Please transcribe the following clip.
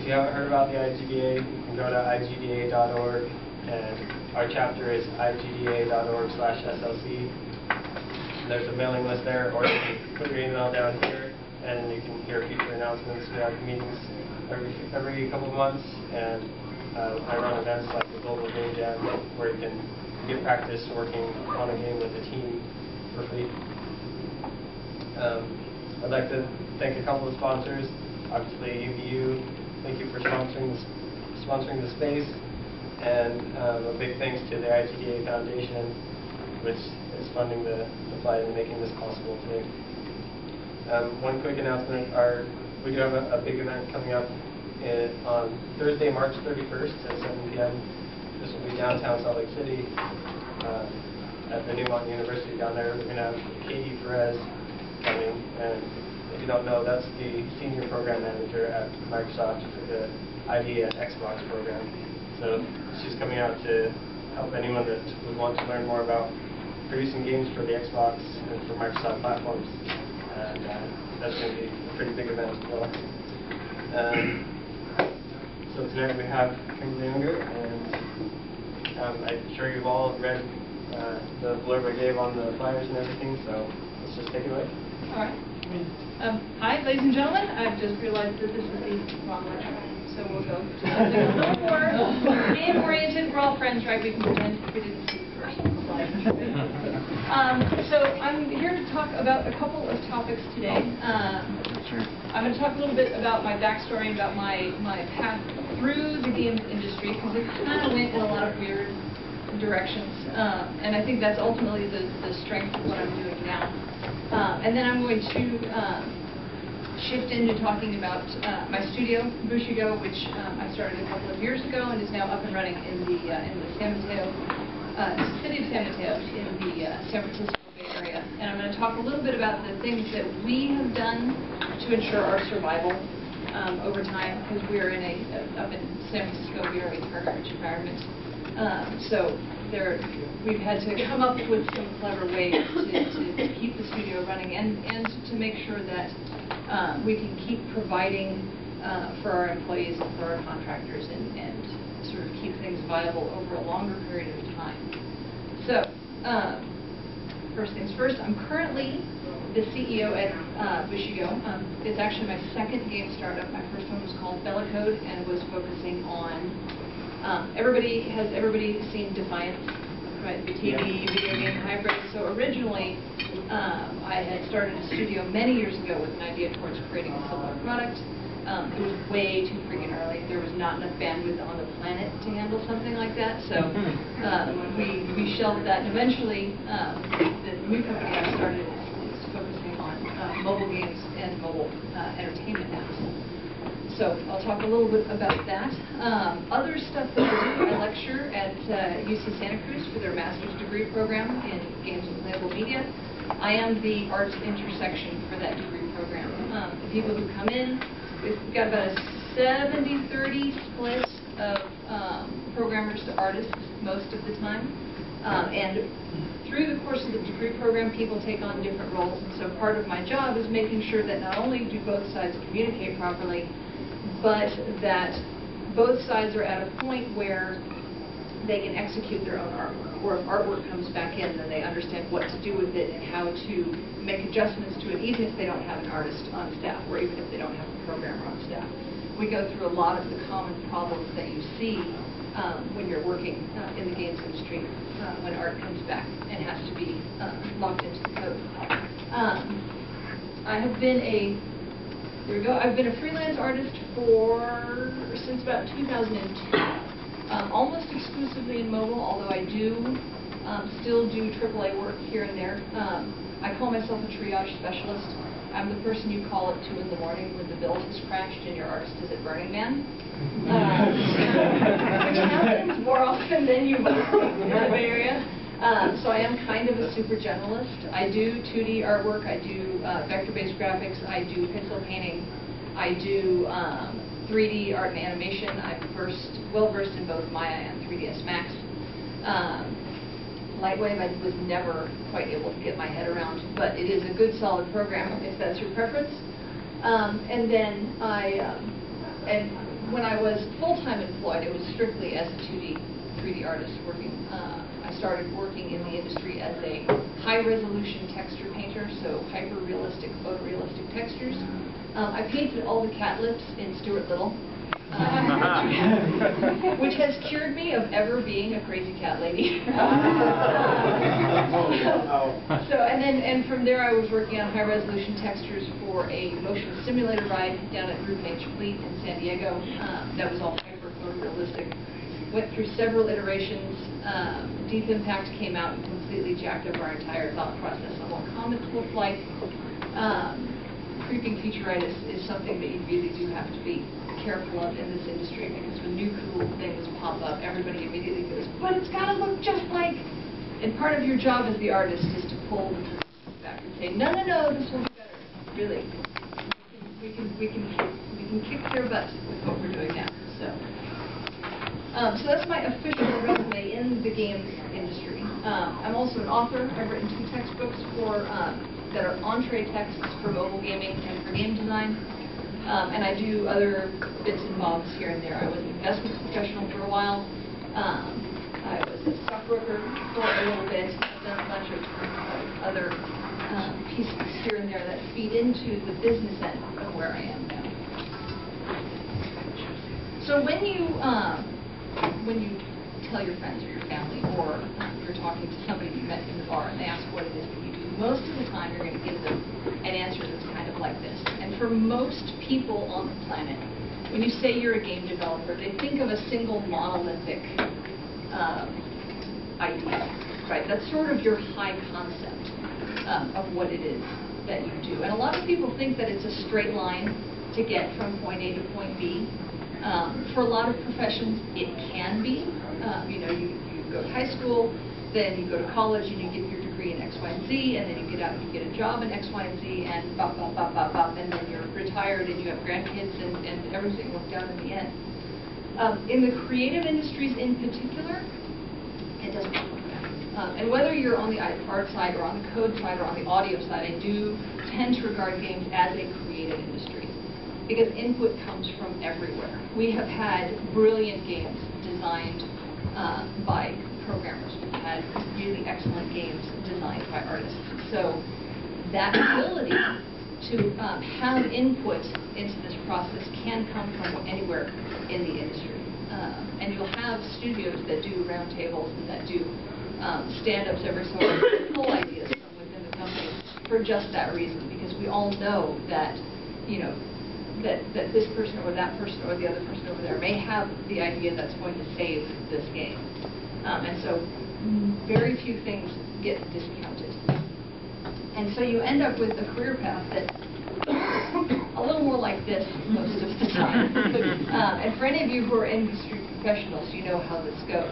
if you haven't heard about the IDGA, you can go to idga.org, and our chapter is idga.org/SLC. There's a mailing list there, or you can put your email down here, and you can hear future announcements. We have meetings every couple of months, and I run events like the Global Game Jam, where you can get practice working on a game with a team for free. I'd like to thank a couple of sponsors. Obviously, UVU, thank you for sponsoring the space, and a big thanks to the IDGA Foundation, which is funding the flight and making this possible today. One quick announcement: we do have a big event coming up on Thursday, March 31st at 7 p.m. This will be downtown Salt Lake City at the Newmont University down there. We're going to have Katie Perez coming, and if you don't know, that's the senior program manager at Microsoft for the IDGA and Xbox program. So she's coming out to help anyone that would want to learn more about producing games for the Xbox and for Microsoft platforms. And that's going to be a pretty big event as well. So tonight we have Kim Unger, and I'm sure you've all read the blurb I gave on the flyers and everything, so let's just take it away. All right. Hi, ladies and gentlemen. I've just realized that this is the wrong lecture, so we'll go to something a little more game-oriented. We're all friends, right? We can pretend we didn't see the first slide. So I'm here to talk about a couple of topics today. I'm going to talk a little bit about my backstory, about my path through the game industry, because it kind of went in a lot of weird directions. And I think that's ultimately the strength of what I'm doing now. And then I'm going to shift into talking about my studio, Bushi-go, which I started a couple of years ago and is now up and running in the San Mateo, city of San Mateo, in the San Francisco Bay Area. And I'm going to talk a little bit about the things that we have done to ensure our survival over time, because we're up in San Francisco, we are a target-rich environment. So we've had to come up with some clever ways to keep the studio running and to make sure that we can keep providing for our employees and for our contractors and sort of keep things viable over a longer period of time. So first things first, I'm currently the CEO at Bushi-go. It's actually my second game startup. My first one was called Bella Code, and it was focusing on everybody seen Defiance, right? The TV, video game hybrid. So originally, I had started a studio many years ago with an idea towards creating a similar product. It was way too freaking early. There was not enough bandwidth on the planet to handle something like that. So we shelved that, and eventually the new company I started is focusing on mobile games and mobile entertainment apps. So I'll talk a little bit about that. Other stuff that I do, I lecture at UC Santa Cruz for their master's degree program in games and playable media. I am the arts intersection for that degree program. The people who come in, we've got about a 70-30 split of programmers to artists most of the time. And through the course of the degree program, people take on different roles. And so part of my job is making sure that not only do both sides communicate properly, but that both sides are at a point where they can execute their own artwork. Or if artwork comes back in, then they understand what to do with it and how to make adjustments to it, even if they don't have an artist on staff, or even if they don't have a programmer on staff. We go through a lot of the common problems that you see when you're working in the games industry, when art comes back and has to be locked into the code. I've been a freelance artist since about 2002. Almost exclusively in mobile, although I do still do AAA work here and there. I call myself a triage specialist. I'm the person you call at 2 in the morning when the build has crashed and your artist is at Burning Man. Which happens more often than you might think in the Bay Area. So I am kind of a super generalist. I do 2D artwork, I do vector-based graphics, I do pixel painting, I do 3D art and animation. I'm well-versed in both Maya and 3ds Max. Lightwave I was never quite able to get my head around, but it is a good solid program if that's your preference. And then when I was full-time employed, it was strictly as a 2D, 3D artist working. I started working in the industry as a high-resolution texture painter, so hyper-realistic, photorealistic textures. I painted all the cat lips in Stuart Little, which has cured me of ever being a crazy cat lady. And from there I was working on high-resolution textures for a motion simulator ride down at Group H Fleet in San Diego. That was all hyper-photorealistic. Went through several iterations. Deep Impact came out and completely jacked up our entire thought process on what comics look like. Creeping featureitis is something that you really do have to be careful of in this industry, because when new cool things pop up, everybody immediately goes, but it's got to look just like. And part of your job as the artist is to pull the curtains back and say, no, no, no, this will be better. Really, we can kick their butts with what we're doing now. So that's my official resume in the games industry. I'm also an author. I've written 2 textbooks that are entree texts for mobile gaming and for game design. And I do other bits and bobs here and there. I was an investment professional for a while. I was a stockbroker for a little bit. I've done a bunch of other pieces here and there that feed into the business end of where I am now. So when you tell your friends or your family, or you're talking to somebody you met in the bar and they ask what it is that you do, most of the time you're going to give them an answer that's kind of like this. And for most people on the planet, when you say you're a game developer, they think of a single monolithic idea, right? That's sort of your high concept of what it is that you do. And a lot of people think that it's a straight line to get from point A to point B. For a lot of professions, it can be. You go to high school, then you go to college and you get your degree in X, Y, and Z, and then you get out and you get a job in X, Y, and Z, and bop, bop, bop, bop, bop, and then you're retired and you have grandkids and everything worked out in the end. In the creative industries in particular, it doesn't work like that. And whether you're on the art side or on the code side or on the audio side, I do tend to regard games as a creative industry, because input comes from everywhere. We have had brilliant games designed by programmers. We've had really excellent games designed by artists. So that ability to have input into this process can come from anywhere in the industry. And you'll have studios that do roundtables and that do stand-ups every so often, pull ideas from within the company for just that reason, because we all know that, that this person or that person or the other person over there may have the idea that's going to save this game. And so very few things get discounted. And so you end up with a career path that's a little more like this most of the time. And for any of you who are industry professionals, you know how this goes.